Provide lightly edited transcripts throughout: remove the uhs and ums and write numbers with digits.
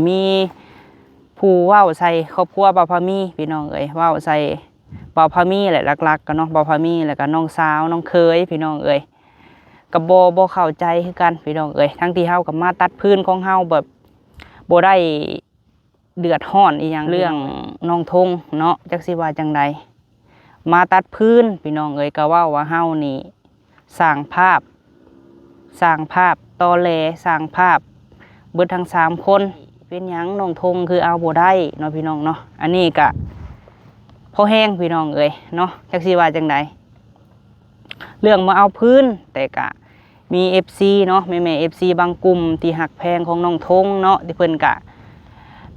มีผู้ว่าวใส่ครอบครัวบ่าวพามีพี่น้องเอ้ยว่าวใส่บ่าวพามีแหละหลักๆกันเนาะบ่าวพามีแล้วก็น้องสาวน้องเคยพี่น้องเอ้ยกับบ่เข้าใจคือกันพี่น้องเอ้ยทั้งที่เฮากับมาตัดพื้นของเฮาแบบบ่ได้เดือดร้อนอีหยังเรื่องน้องทงเนาะจักสิว่าจังใดมาตัดพื้นพี่น้องเอ้ยก็ว่าเฮานี่สร้างภาพตอแหลสร้างภาพเบิดทั้ง3คนเป็นหยังน้องทงคือเอาบ่ได้เนาะพี่น้องเนาะอันนี้ก็พอแห้งพี่น้องเอ้ยเนาะจักสิว่าจังใดเรื่องมาเอาพื้นแต่ก็มี FC เนาะแม่ FC บางกลุ่มที่หักแพงของน้องทงเนาะที่เพิ่นก็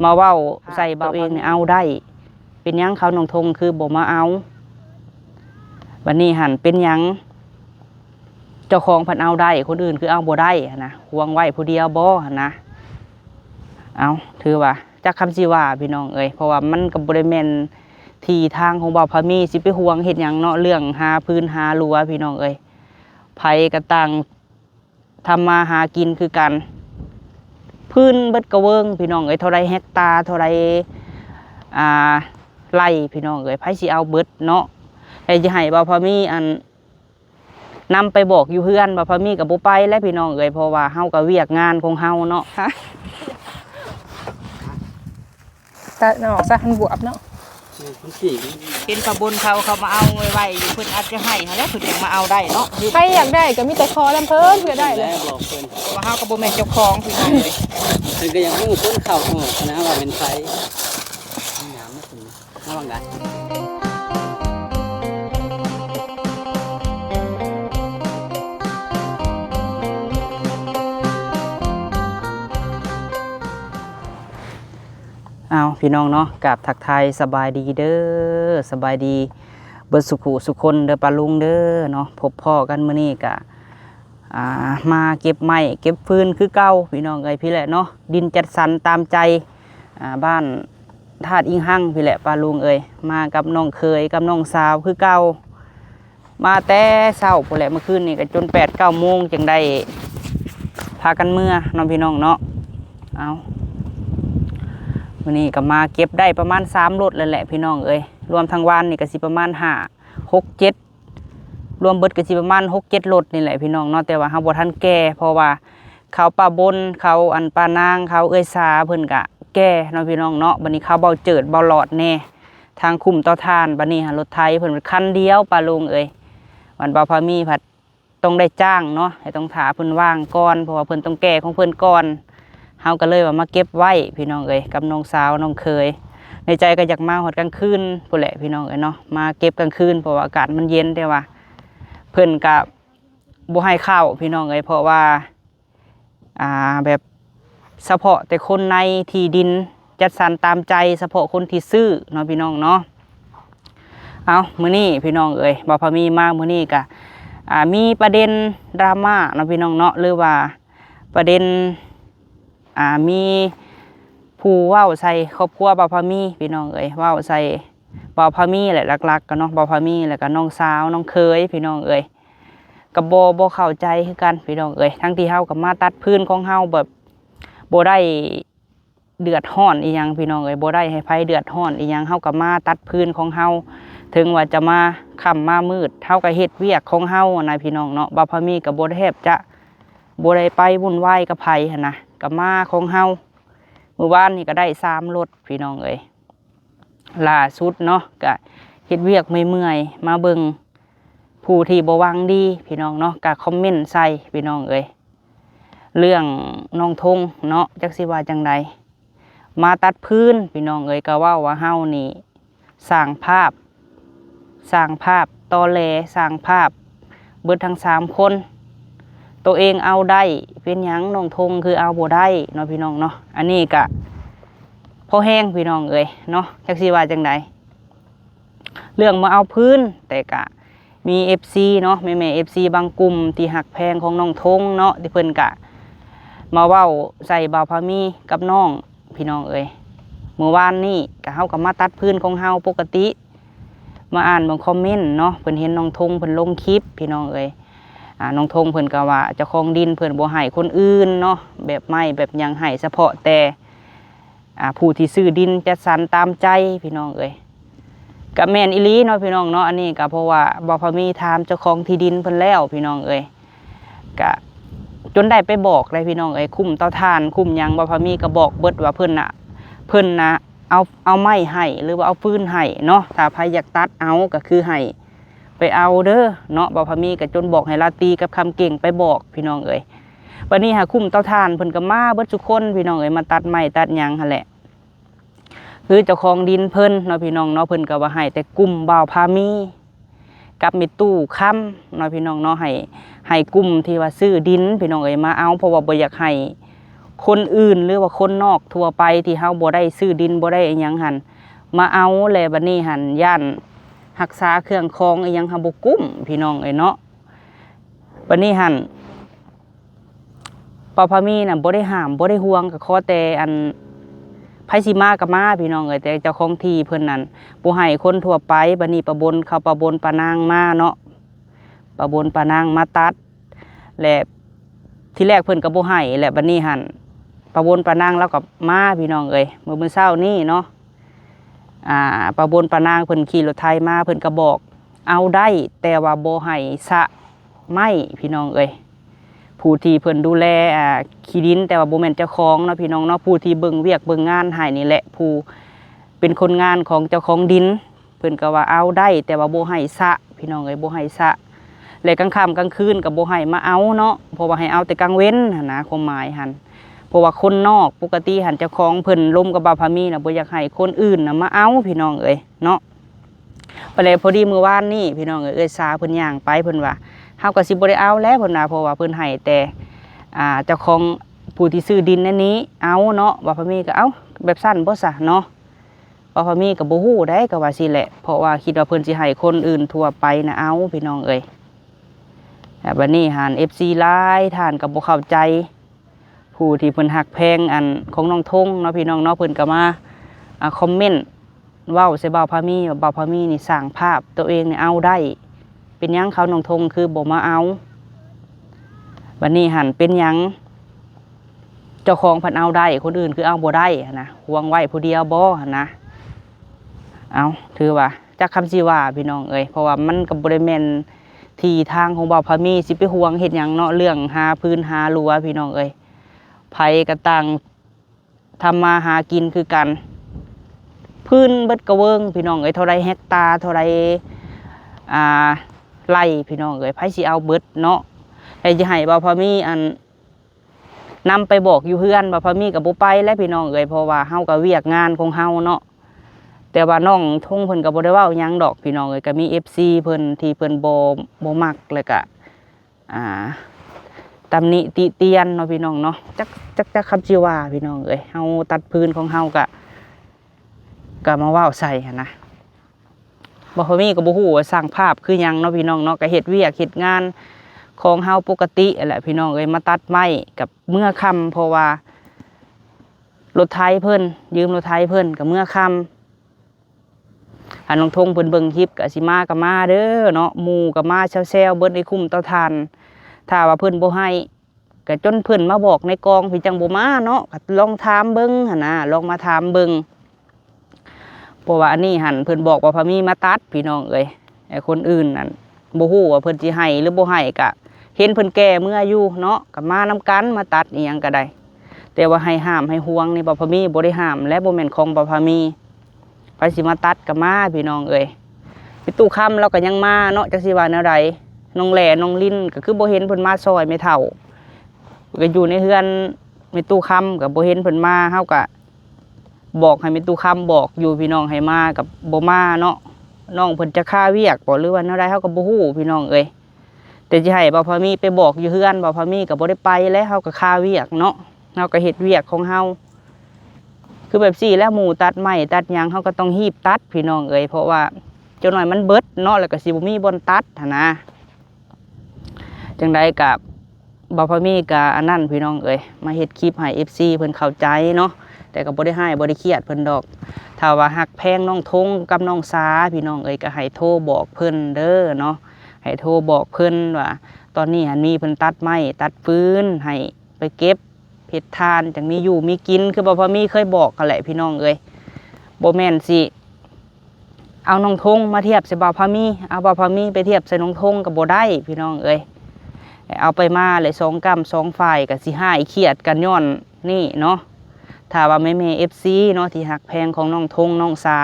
มาเว้าใส่เบาเองเอาได้เป็นหยังเขาน้องทงคือบ่มาเอาบัดนี้หันเป็นหยังเจ้าของเพิ่นเอาได้คนอื่นคือเอาบ่ได้นะห่วงไว้ผู้เดียวบ่นะเอาถือว่าจักคำสิว่าพี่น้องเอ้ยเพราะว่ามันก็บ่ได้แม่นที่ทางของบ่าวพามีสิไปห่วงเฮ็ดหยังเนาะเรื่องหาพื้นหารั้วพี่น้องเอ้ยไผก็ต่างทำมาหากินคือกันพื้นเบิดกระเวิงพี่น้องเอ้ยเท่าไรเฮกตาร์เท่าไรไร่พี่น้องเอ้ยไผสิเอาเบิดเนาะแต่จะให้บ่าวพามีอันนำไปบอกอยู่เพื่อนบ่าวพามีกับบ่ไปและพี่น้องเอ้ยเพราะว่าเฮาก็เวียกงานของเฮาเนาะตาออกซะมันบวบเนาะเป็นขบวนเขามาเอาไว้อยู่เพิ่นอาจจะให้แล้วเพิ่นยังมาเอาได้เนาะใครอยากได้ก็มีแต่คอลำเพิ่นเพื่อได้เลยบอกเพิ่นว่าเฮาก็บ่แม่นเจ้าของพี่น้องเลยเพิ่นก็ยังฮู้ต้นข้าวออกนะว่าเป็นไผน้ำมันระวังได้เอาพี่น้องเนาะกับทักทายสบายดีเด้อสบายดีเบิดสุคนเด้อปลาลุงเด้อเนาะพบพ่อกันมื้อนี้กะมาเก็บไม้เก็บฟืนคือเก่าพี่น้องเอ้ยพี่แหละเนาะดินจัดสรรตามใจบ้านธาตุอิงหั่งพี่แหละปลาลุงเอ้ยมากับน้องเคยกับน้องสาวคือเก่ามาแต่เช้าพุ่นแหละเมื่อคืนนี่ก็จน8-9 โมงจังได้พากันเมื่อน้องพี่น้องเนาะเอาวันนี้ก็มาเก็บได้ประมาณ3 รถเลยแหละพี่น้องเอ้ยรวมทั้งวันนี่ก็สิประมาณ5-6-7รวมเบิดก็สิประมาณ6-7 รถนี่แหละพี่น้องเนาะแต่ว่าเฮาบ่ทันแก่เพราะว่าเขาป้าบนเขาอันป้านางเขาเอ้ยสาเพิ่นก็แก่เนาะพี่น้องเนาะบัดนี้เขาเบาเจิดเบาหลอดแน่ทางคุมต่อทานบัดนี้รถไถเพิ่นคันเดียวป้าลุงเอ้ยวันบ่าวพามีผัดต้องได้จ้างเนาะให้ต้องถาเพิ่นว่างก่อนเพราะว่าเพิ่นต้องแก่ของเพิ่นก่อนเฮาก็เลยว่ามาเก็บไว้พี่น้องเอ้ยกับน้องสาวน้องเคยในใจก็อยากมาหอดกลางคืนพุ่นแหละพี่น้องเอ้ยเนาะมาเก็บกลางคืนเพราะว่าอากาศมันเย็นแต่ว่าเพิ่นก็บ่ให้เข้าพี่น้องเอ้ยเพราะว่าแบบเฉพาะแต่คนในที่ดินจัดสรรตามใจเฉพาะคนที่ซื้อเนาะพี่น้องเนาะเอามื้อนี้พี่น้องเอ้ยบ่าวพามีมามื้อนี้ก็มีประเด็นดราม่าเนาะพี่น้องเนาะหรือว่าประเด็นมีผู้ว่าวใส่ครอบครัวบ่าวพามีพี่น้องเอ้ยว่าวใส่บ่าวพามีแหละหลักๆกันเนาะบ่าวพามีแล้วก็น้องสาวน้องเคยพี่น้องเอ้ยกับบ่เข้าใจคือกันพี่น้องเอ้ยทั้งที่เฮากับมาตัดพื้นของเฮาแบบบ่ได้เดือดร้อนอีหยังพี่น้องเอ้ยบ่ได้ให้ไผเดือดร้อนอีหยังเฮากับมาตัดพื้นของเฮาถึงว่าจะมาค่ำมามืดเฮาก็เฮ็ดเวียกของเฮานะพี่น้องเนาะบ่าวพามีก็บ่ได้แทบจะบ่ได้ไปวุ่นวายกับไผหั่นนะกับมาของเฮาเมื่อวานนี่ก็ได้3 รถพี่น้องเอ้ยล่าสุดเนาะก็เฮ็ดเวียกเมื่อยมาเบิ่งผู้ที่บ่หวังดีพี่น้องเนาะก็คอมเมนต์ใส่พี่น้องเอ้ยเรื่องน้องทงเนาะจักสิว่าจังใดมาตัดพื้นพี่น้องเอ้ยก็ว่าเฮานี่สร้างภาพตอแหลสร้างภาพเบิดทั้ง3 คนตัวเองเอาได้เป็นหยังน้องทงคือเอาบ่ได้เนาะพี่น้องเนาะอันนี้ก็พอแห้งพี่น้องเอ้ยเนาะจักสิว่าจังใดเรื่องมาเอาพื้นแต่ก็มี FC เนาะแม่ FC บางกลุ่มที่หักแพงของน้องทงเนาะที่เพิ่นก็มาเว้าใส่บ่าวพามีกับน้องพี่น้องเอ้ยเมื่อวานนี้ก็เฮาก็มาตัดพื้นของเฮาปกติมาอ่านบางคอมเมนต์เนาะเพิ่นเห็นน้องทงเพิ่นลงคลิปพี่น้องเอ้ยน้องทงเพิ่นก็ว่าเจ้าของดินเพิ่นบ่ให้คนอื่นเนาะแบบไม่แบบยังให้เฉพาะแต่ ผู้ที่ซื้อดินจัดสรรตามใจพี่น้องเอ้ยก็แม่นอีหลีเนาะพี่น้องเนาะอันนี้ก็เพราะว่าบ่พอมีถามเจ้าของที่ดินเพิ่นแล้วพี่น้องเอ้ยก็จนได้ไปบอกเลยพี่น้องเอ้ยคุ้มเตาถ่านคุ้มหยังบ่พอมีก็บอกเบิดว่าเพิ่นน่ะเอาไม้ให้หรือว่าเอาฟืนให้เนาะถ้าใครอยากตัดเอาก็คือให้ไปเอาเด้อเนาะบ่พอมีก็จนบอกให้ลาตีกับคำเก่งไปบอกพี่น้องเอ้ยวันนี้หาคุ้มเตาถ่านเพิ่นก็มาเบิดทุกคนพี่น้องเอ้ยมาตัดไม้ตัดหยังหั่นแหละคือเจ้าของดินเพิ่นเนาะพี่น้องเนาะเพิ่นก็ว่าให้แต่กลุ่มบ่าวพามีกับมีตู้ค้ำเนาะพี่น้องเนาะให้กลุ่มที่ว่าซื้อดินพี่น้องเอ้ยมาเอาเพราะว่าบ่อยากให้คนอื่นหรือว่าคนนอกทั่วไปที่เฮาบ่ได้ซื้อดินบ่ได้อิหยังหั่นมาเอาแล้วบัดนี้หั่นย่านรักษาเครื่องคองอิหยังหาบ่กุ้มพี่น้องเอ้ยเนาะบัดนี้หั่นปพมีน่ะบ่ได้ห้ามบ่ได้ห่วงก็ขอแต่อันไผสิมาก็มาพี่น้องเอ้ยแต่เจ้าของที่เพิ่นนั่นบ่ให้คนทั่วไปบัดนี้ประบนเขาประบนปานางมาเนาะประบนปานางมาตัดและที่แรกเพิ่นก็บ่ให้และบัดนี้หั่นประบนปานางแล้วก็มาพี่น้องเอ้ยมื้อเช้านี้เนาะประบนปานางเพิ่นขี่รถไถมาเพิ่นก็บอกเอาได้แต่ว่าบ่ให้สะไม้พี่น้องเอ้ยผู้ที่เพิ่นดูแลขี้ดินแต่ว่าบ่แม่นเจ้าของเนาะพี่น้องเนาะผู้ที่เบิ่งเวียกเบิ่งงานให้นี่แหละผู้เป็นคนงานของเจ้าของดินเพิ่นก็ว่าเอาได้แต่ว่าบ่ให้สะพี่น้องเอ้ยบ่ให้สะและกลางค่ำกลางคืนก็บ่ให้มาเอาเนาะเพราะว่าให้เอาแต่กลางเว้นหั่นนะความหมายหั่นเพราะว่าคนนอกปกติหั่นเจ้าของเพิ่นลมกับบ่าวพามีน่ะบ่อยากให้คนอื่นน่ะมาเอาพี่น้องเอ้ยเนาะไปเลยพอดีมื้อวานนี้พี่น้องเอ้ยสาเพิ่นย่างไปเพิ่นว่าเฮาก็สิบ่ได้เอาแล้วเพิ่นว่าเพราะว่าเพิ่นให้แต่เจ้าของผู้ที่ซื้อดินนั่นนี้เอาเนาะบ่าวพามีก็เอาแบบสั้นบ่ซะเนาะบ่าวพามีก็บ่ฮู้ได้ก็ว่าสิแหละเพราะว่าคิดว่าเพิ่นสิให้คนอื่นทั่วไปน่ะเอาพี่น้องเอ้ยบัดนี้หัน FC หลายท่านก็บ่เข้าใจผู้ที่เพิ่นฮักแพงอันของน้องทงเนาะพี่น้องเนาะเพิ่นก็มาคอมเมนต์เว้าใส่บ่าวพามีว่าบ่าวพามีนี่สร้างภาพตัวเองนี่เอาได้เป็นหยังเขาน้องทงคือบ่มาเอาบัดนี้หันเป็นหยังเจ้าของเพิ่นเอาได้คนอื่นคือเอาบ่ได้นะห่วงไว้ผู้เดียวบ่นะเอาถือว่าจักคำสิว่าพี่น้องเอ้ยเพราะว่ามันก็บ่ได้แม่นที่ทางของบ่าวพามีสิไปห่วงเฮ็ดหยังเนาะเรื่องหาพื้นหารั้วพี่น้องเอ้ยไผก็ต่างทำมาหากินคือกันพื้นเบิดกระเวิงพี่น้องเอ้ยเท่าไรเฮกตาร์เท่าไรไร่พี่น้องเอ้ยไผสิเอาเบิดเนาะให้จะให้บ่าวพามีอันนำไปบอกอยู่เฮือนบ่าวพามีกับบ่ไปแล้วพี่น้องเอ้ยเพราะว่าเฮาก็เวียกงานของเฮาเนาะแต่ว่าน้องทงเพิ่นก็บ่ได้เว้าหยังดอกพี่น้องเอ้ยก็มี FC เพิ่นที่เพิ่นบ่มักแล้วก็ตำหนิติเตียนเนาะพี่น้องเนาะจักคำสิว่าพี่น้องเอ้ยเฮาตัดพื้นของเฮาก็มาเว้าใส่หั่นนะบ่พอมีก็บ่ฮู้ว่าสร้างภาพคือหยังเนาะพี่น้องเนาะก็เฮ็ดเวียกเฮ็ดงานของเฮาปกติแหละพี่น้องเอ้ยมาตัดไม้กับเมื่อค่ำเพราะว่ารถไถเพิ่นยืมรถไถเพิ่นกับเมื่อค่ำอันน้องทงเพิ่นเบิ่งคลิปก็สิมาก็มาเด้อเนาะหมู่ก็มาแซวๆเบิดในคุ้มเตาถ่านถ้าว่าเพิ่นบ่ให้ก็จนเพิ่นมาบอกในกองพี่จังบ่มาเนาะก็ลองถามเบิ่งหั่นน่ะลองมาถามเบิ่งเพราะว่าอันนี้หั่นเพิ่นบอกว่าพามีมาตัดพี่น้องเอ้ยไอ้คนอื่นนั่นบ่ฮู้ว่าเพิ่นสิให้หรือบ่ให้ก็เห็นเพิ่นแก่เมื่ออยู่เนาะก็มานำกันมาตัดอีหยังก็ได้แต่ว่าให้ห้ามให้ห่วงนี่บ่พามีบ่ได้ห้ามและบ่แม่นของบ่พามีไปสิมาตัดก็มาพี่น้องเอ้ยพี่ตู้ค่ำเราก็ยังมาเนาะจักสิว่าแนวใดน้องแหล่น้องลิ้นก็คือบ่เห็นเพิ่นมาซอยไม่เฒ่าก็อยู่ในเฮือนมีตู้ค่ำก็บ่เห็นเพิ่นมาเฮาก็บอกให้มีตู้ค่ำบอกอยู่พี่น้องให้มากับบ่มาเนาะน้องเพิ่นจะฆ่าเวียกบ่หรือว่าแนวใดเฮาก็บ่ฮู้พี่น้องเอ้ยแต่สิให้บ่าวพามีไปบอกอยู่เฮือนบ่าวพามีก็บ่ได้ไปแล้วเฮาก็ฆ่าเวียกเนาะเฮาก็เฮ็ดเวียกของเฮาคือแบบซี่แล้วหมู่ตัดไม้ตัดหยังเฮาก็ต้องรีบตัดพี่น้องเอ้ยเพราะว่าจังหน่อยมันเบิดเนาะแล้วก็สิบ่มีบ่อนตัดหั่นนะจังได๋ก็บ่าวพามีก็อันนั้นพี่น้องเอ้ยมาเฮ็ดคลิปให้ FC เพิ่นเข้าใจเนาะแต่ก็บ่ได้ให้บ่ได้เครียดเพิ่นดอกถ้าว่าฮักแพงน้องทงกับน้องสาพี่น้องเอ้ยก็ให้โทรบอกเพิ่นเด้อเนาะให้โทรบอกเพิ่นว่าตอนนี้หันมีเพิ่นตัดไม้ตัดฟืนให้ไปเก็บ เฮ็ดทานจังมีอยู่มีกินคือบ่พอมีเคยบอกกันแหละพี่น้องเอ้ยบ่แม่นสิเอาน้องทงมาเทียบใส่บ่าวพามีเอาบ่าวพามีไปเทียบใส่น้องทงก็บ่ได้พี่น้องเอ้ยเอาไปมาเลย2กรรม2ฝ่ายก็สิหายเครียดกันย้อนนี่เนาะถ้าว่าแม่ FC เนาะที่ฮักแพงของน้องทงน้องสา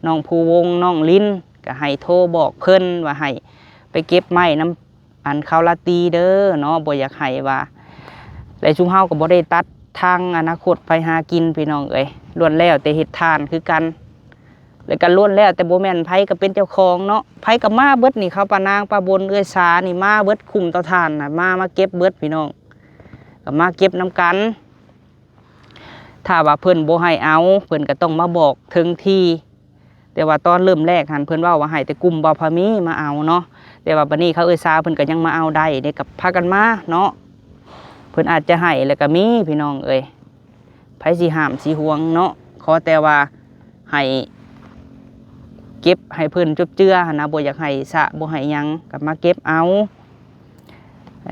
น้องภูวงน้องลิ้นก็ให้โทรบอกเพิ่นว่าให้ไปเก็บไม้น้ำอันเขาละตีเด้อเนาะบ่อยากให้ว่าและชุมเฮาก็บ่ได้ตัดทางอนาคตไปหากินพี่น้องเอ้ยล้วนแล้วแต่เฮ็ดทานคือกันแล้วก็ล้วนแล้วแต่บ่แม่นไผก็เป็นเจ้าของเนาะไผก็มาเบิดนี่เขาปานางปาบนเอื้อยสานี่มาเบิดคุมเตาถ่านน่ะมาเก็บเบิดพี่น้องก็มาเก็บน้ำกันถ้าว่าเพิ่นบ่ให้เอาเพิ่นก็ต้องมาบอกถึงที่แต่ว่าตอนเริ่มแรกหันเพิ่นว่าให้แต่กลุ่มบ่าวพามีมาเอาเนาะแต่ว่าบัดนี้เขาเอื้อยสาเพิ่นก็ยังมาเอาได้เด้กับพากันมาเนาะเพิ่นอาจจะให้แล้วก็มีพี่น้องเอ้ยไผสิห้ามสิห่วงเนาะขอแต่ว่าให้เก็บให้เพิ่นจบเจือนะบ่อยากให้สะบ่ให้หยังก็มาเก็บเอา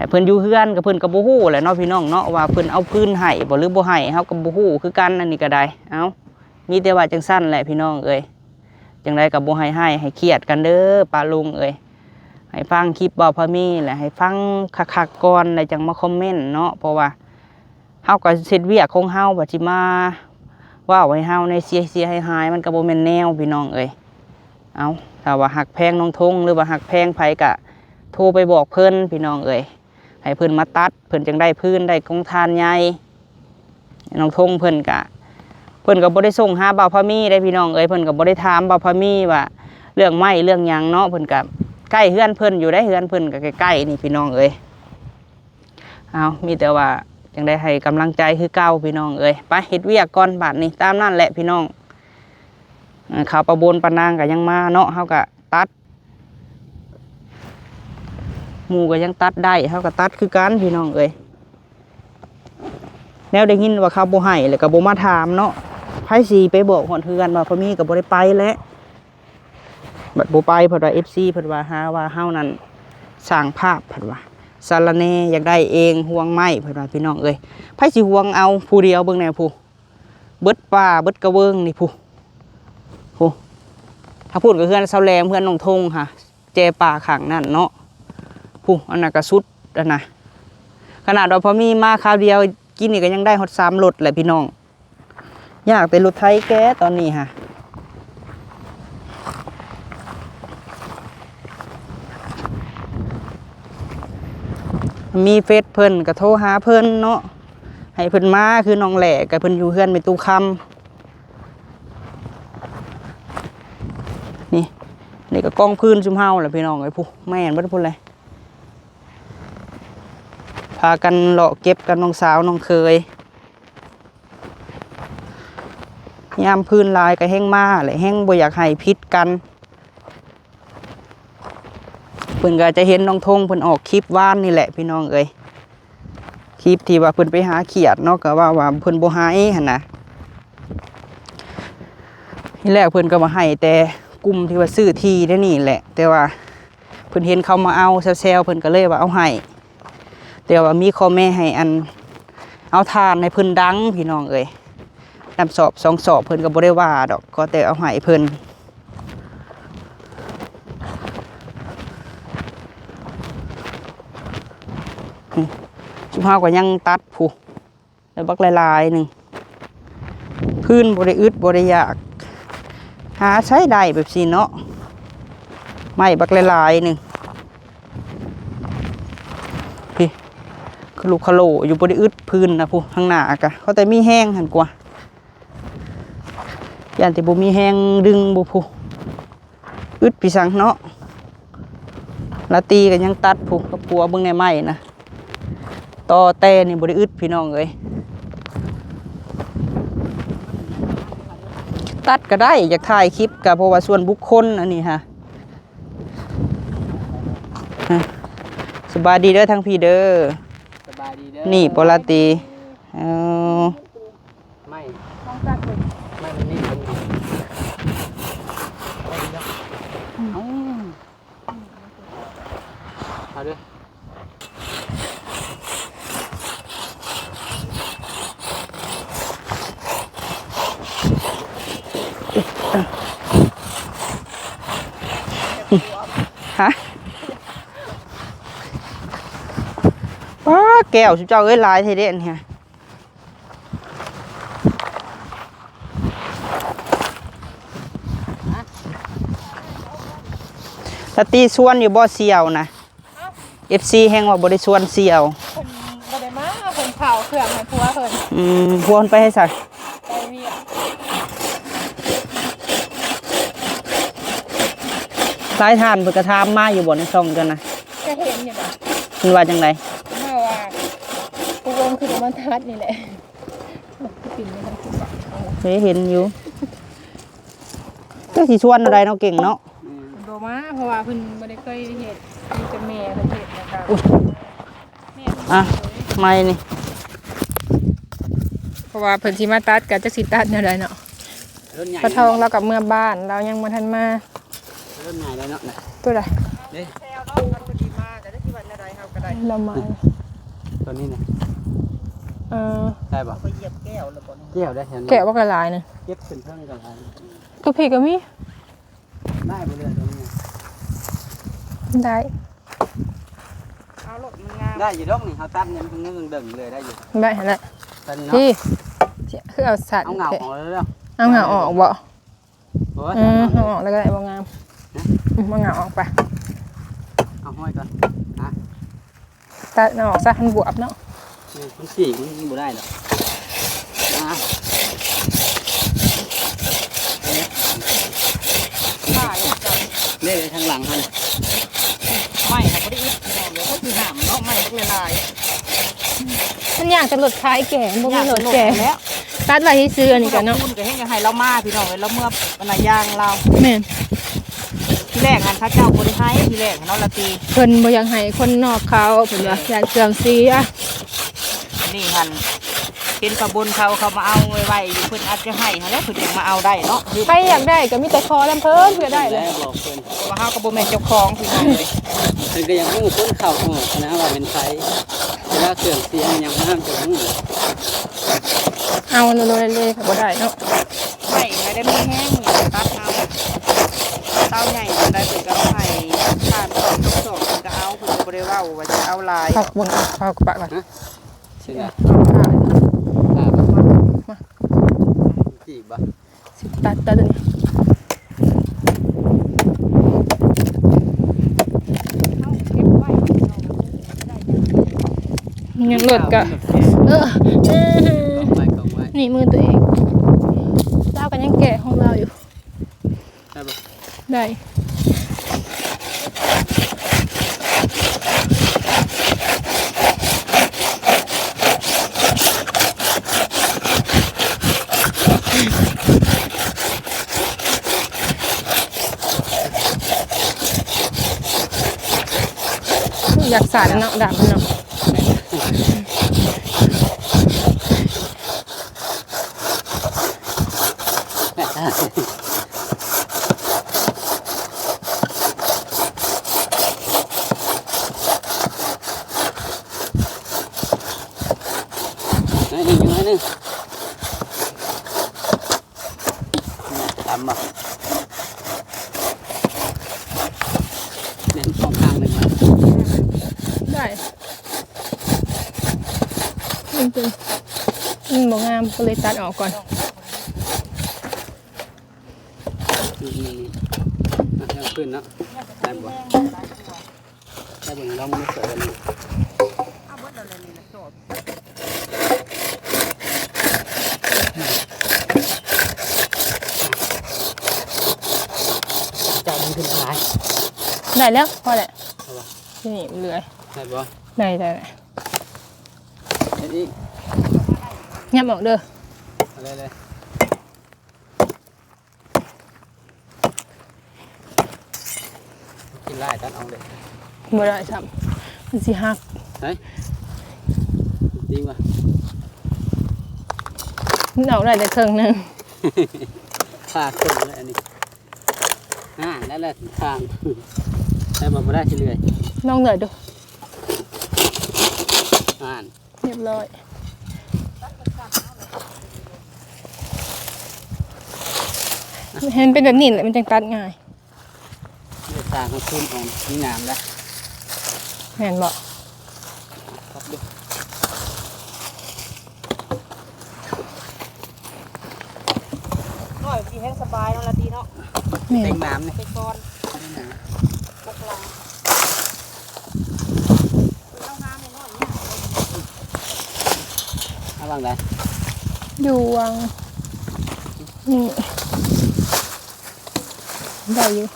เพิ่นอยู่เฮือนกับเพิ่นก็บ่ฮู้แหละเนาะพี่น้องเนาะว่าเพิ่นเอาพื้นให้บ่หรือบ่ให้เฮาก็บ่ฮู้คือกันอันนี้ก็ได้เอ้ามีแต่ว่าจังซั่นแหละพี่น้องเอ้ยจังไดก็บ่ให้เครียดกันเด้อป้าลุงเอ้ยให้ฟังคลิปบ่าวพามีแหละให้ฟังคักๆก่อนแล้วจังมาคอมเมนต์เนาะเพราะว่าเฮาก็เฮ็ดเวียกของเฮาว่าสิมาว้าวให้เฮาในเสียหายมันก็บ่แม่นแนวพี่น้องเอ้ยเอาถ้าว่าหักแพงน้องทงหรือว่าหักแพงไผก็โทรไปบอกเพิ่นพี่น้องเอ้ยให้เพิ่นมาตัดเพิ่นจังได้พื้นได้กองทานใหญ่น้องทงเพิ่นก็บ่ได้ส่งหาบ่าวพามีได้พี่น้องเอ้ยเพิ่นก็บ่ได้ถามบ่าวพามีว่าเรื่องไม้เรื่องหยังเนาะเพิ่นก็ใกล้เฮือนเพิ่นอยู่ได้เฮือนเพิ่นก็ใกล้ๆนี่พี่น้องเอ้ยเอามีแต่ว่าจังได้ให้กำลังใจคือเก่าพี่น้องเอ้ยไปเฮ็ดเวียกก่อนบาดนี้ตามนั่นแหละพี่น้องข่าวประบนปานางก็ยังมาเนาะเฮาก็ตัดหมู่ก็ยังตัดได้เฮาก็ตัดคือกันพี่น้องเอ้ยแนวได้ยินว่าเขาบ่ให้แล้วก็บ่มาถามเนาะไผสิไปบอกฮอดเฮือนว่าพอมีก็บ่ได้ไปแล้วบัดบ่ไปเพิ่นว่า FC เพิ่นว่าหาว่าเฮานั่นสร้างภาพเพิ่นว่าสารแหน่อยากได้เองห่วงไม้เพิ่นว่าพี่น้องเอ้ยไผสิห่วงเอาผู้เดียวเบิ่งแน่ผู้เบิดป่าเบิดกระเวิงนี่ผู้ถ้าพูดกับเพื่อนเสาแหลมเพื่อนน้องทงค่ะเจป่าขังนั่นเนาะผู้อันนั้นก็สุดอันนะขนาดเราพอมีมาคราวเดียวกินนี่ก็ยังได้ฮอด3 รถแหละพี่น้องยากแต่รถไทยแกตอนนี้ค่ะมีเฟซเพิ่นก็โทรหาเพิ่นเนาะให้เพิ่นมาคือน้องแหล่กับเพิ่นอยู่เฮือนไปตู้คำนี่ก็กองพื้นซุ่มเฮาแหละพี่น้องไอ้ผู้แม่นบ่ได้พูดเลยพากันเลาะเก็บกันน้องสาวน้องเคยยามพื้นลายก็แห้งมาเลยแห้งบ่อยากให้พิษกันเพิ่นก็จะเห็นน้องทงเพิ่นออกคลิปว่านนี่แหละพี่น้องเอ้ยคลิปที่ว่าเพิ่นไปหาเขียดเนาะก็ว่าเพิ่นบ่ให้หั่นน่ะที่แรกเพิ่นก็มาให้แต่กลุ่มที่ว่าซื้อที่ได้นี่แหละแต่ว่าเพิ่นเห็นเขามาเอาแซวๆเพิ่นก็เลยว่าเอาให้แต่ว่ามีข้อแม่ให้อันเอาทานให้เพิ่นดังพี่น้องเอ้ยนำสอบ2 สอบเพิ่นก็บ่ได้ว่าดอกก็แต่เอาให้เพิ่นชุมเฮาก็ยังตัดผู้แล้วบักหลายๆนึงพื้นบ่ได้อึดบ่ได้ยากหาใช้ได้แบบสิเนาะไม่บักหลายๆนึงพี่คือลูกคาโลอยู่บ่ได้อึดพื้นนะผู้ข้างหน้ากะเขาแต่มีแห้งหั่นกว่าย่านที่บ่มีแห้งดึงบ่ผู้อึดพี่สังเนาะลาตีก็ยังตัดผู้กับปัวเบิ่งในไม้นะต่อแต่นี่บ่ได้อึดพี่น้องเอ้ยตัดก็ได้อยากถ่ายคลิปก็เพราะว่าส่วนบุคคลอันนี้ฮะสบายดีเด้อทั้งพี่เด้อสบายดีเด้อนี่ปลาตีไม่มันนี่เอาด้วย ฮะป้าแก้วสุเจ้าเอ้ยลายเทเด่นเฮียสตีส่วนอยู่บ่เสียวนะ FC แห่งว่าบ่ได้ส่วนเสียว คนบ่ได้มาคนเผาเครื่องให้ผัวเพิ่น พวกมันไปให้สัก ไปเวียก สายทานเพิ่นก็ถามมาอยู่บ่ในช่องจังนะ ก็เห็นอยู่นะ เพิ่นว่าจังได เมื่อว่าผู้วงคือมันทัดนี่แหละปิ่นไม่ทันคุณบอก เคยเห็นอยู่ก็สิชวนอะไรเนาะเก่งเนาะ โดมาเพราะว่าเพิ่นบ่ได้เคยเฮ็ดมีแต่แม่เพิ่นเฮ็ดนะครับแม่เพิ่น อ่ะไม่นี่ เพราะว่าเพิ่นสิมาตัดก็จักสิตัดแนวใดเนาะ รถใหญ่ ปะทองเรากับเมื่อบ้านเรายังบ่ทันมาร ถใหญ่เลยเนาะน่ะ ตัวใด เด้ เรามา ตัวนี้น่ะ เออ ได้บ่ไปเหยียบแก้วแล้วบ่แก้วได้แถวนี้ แกะว่ากระลายนึง เก็บขึ้นเพิ่งกันหลาย ตัวพี่ก็มี ได้บ่เลยตัวนี้ ได้ เอารถมันงาม ได้อยู่ดอกนี่เฮาตัดเนี่ยมันเงึ่งดึงเลยได้อยู่ ได้หั่นแหละ ตัวนี้เนาะ พี่คือเอาสัตว์ เอาเหงาออกแล้ว เอาเหงาออกบ่ โอ้ย เอาออกแล้วก็ได้บ่งามบ่เหงาออกไป เอาห้อยก่อน ตัดเอาออกซะมันบวบเนาะ มันสีมันบ่ได้หรอกนะเล่ทางหลังมัน ไม่ครับบ่ได้อิดพี่น้องเดี๋ยวเขาสิห้ามเนาะไม่ละลาย มันอยากจะหลดคล้ายแก่บ่มีหลดแก่ แล้ว ตัดไว้ที่ซื้ออันนี้กันเนาะ คุณก็เฮ็ดให้เรามาพี่น้องเอ้ยแล้วเมื่อวันน่ะย่างเรา แม่น ที่แรกหันพระเจ้าบ่ได้ให้ที่แรกเนาะละตี เพิ่นบ่อยากให้คนนอกเขาเพิ่นว่าอยากเครื่องเสีย นี่หันเป็นประบนเขามาเอาไว้อยู่เพิ่นอาจจะให้หั่นแหล้วเพิ่นยังมาเอาได้เนาะคือ ใครอยากได้ก็มีแต่คอลำเพิ่นเพื่อได้เลย แล้วบอกเพิ่น ว่าเฮาก็บ่แม่นเจ้าของพี่น้องเลย เพิ่นก็ยังรู้คนเข้าออกนะว่าเป็นไผเวลาเครื่องเสียงยังห้ามจะรู้ เอาโลๆเลยก็บ่ได้เนาะ ไม่ได้มีแห้งนี่ตัดเอาเต้าใหญ่มันได้เพิ่นก็เอาให้ผ่าน2 2เพิ่นก็เอาเพิ่นก็บ่ได้เว้าว่าจะเอาหลาย เอาบนเอากระบะก่อน ใช่ไหม มา จีบบ่ สิตัดตัวนี้ยังหลดก็กเออองไว้ นี่มือตัวเองเจ้ากันยังแก่ของเราอยู่ ได้บ่ ได้อยากสานเนาะดาบมันเนาะ นี่อยู่ให้นึงตามบ่เน้นสองข้างเลยมั้ย ได้จริงๆบ่งามก็เลยตัดออกก่อน นี่ยังขึ้นเนาะได้บ่ได้บ่ลองมาเสิร์ฟนี่ เอาเบิดแล้วนี่นะจบ จับมันขึ้นท้าย ได้แล้วพอแหละที่นี่เหลือ ได้บ่ ได้ เฮ็ดอีก งับออกเด้อ อะไรเลยกินไล่ตัดเอาเลย บ่ได้ซ้ำมันสิหัก เฮ้ยจริงป่ะ มันออกได้แต่ครึ่งหนึง ขาดคนเลยอันนี้นั่นแหละทางได้บ่ได้เฉลี่ย ลองเหนื่อยดู เรียบร้อย เห็นเป็นแบบนี้แหละมันจังตัดง่าย เดี๋ยวตาเขาขึ้นออกนี่งามแล้ว แม่นบ่ ครับดู น้อยพี่แห้งสบายเนาะละตีเนาะ แม่น เต็งน้ำนี่ ไปก่อน นี่นะ ปกหลังเอาน้ำน้อยเนี่ย เอาวางได้ อยู่วังนี่ได้อยู่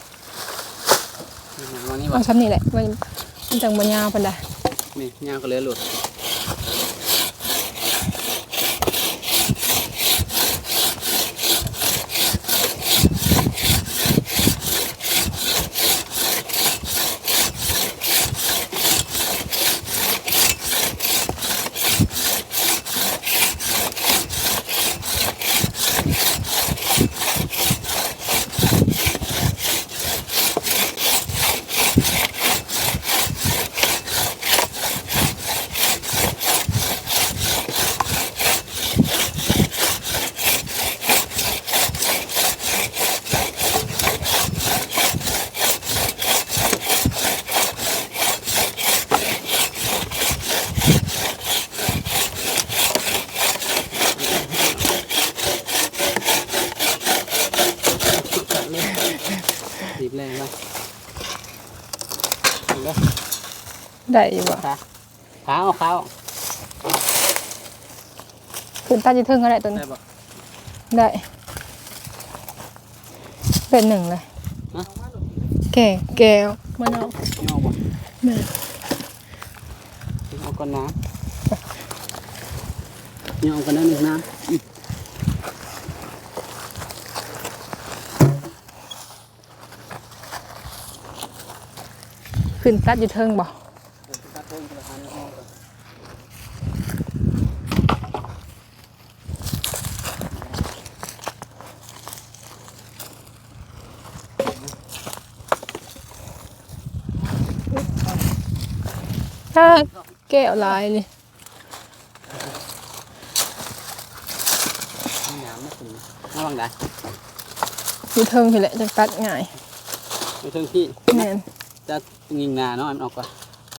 วางนี่บ่ เอาซ้ำนี่แหละมันจังบ่ยาวปานใด นี่ยาวก็เลยหลุดตีบแรงไปเอาเลย ได้อยู่บ่ ขาเอาขาเอา ขึ้นตาจะถึงก็ได้ตัวนี้ ได้บ่ ได้เป็นหนึ่งเลย ฮะ แก้วมันเอา ยอบ่ แม่ เอาก้อนน้ำยอกันนั้นหนึ่งน้ำ ขึ้นตัดอยู่เทิงบ่ถ้าแก้วลายนี่ น้ำไม่ถึงเอาวางได้ อยู่เทิงพี่แหละจังตัดง่าย ไปถึงที่ แม่น จะยิงนาเนาะมันออกก่อน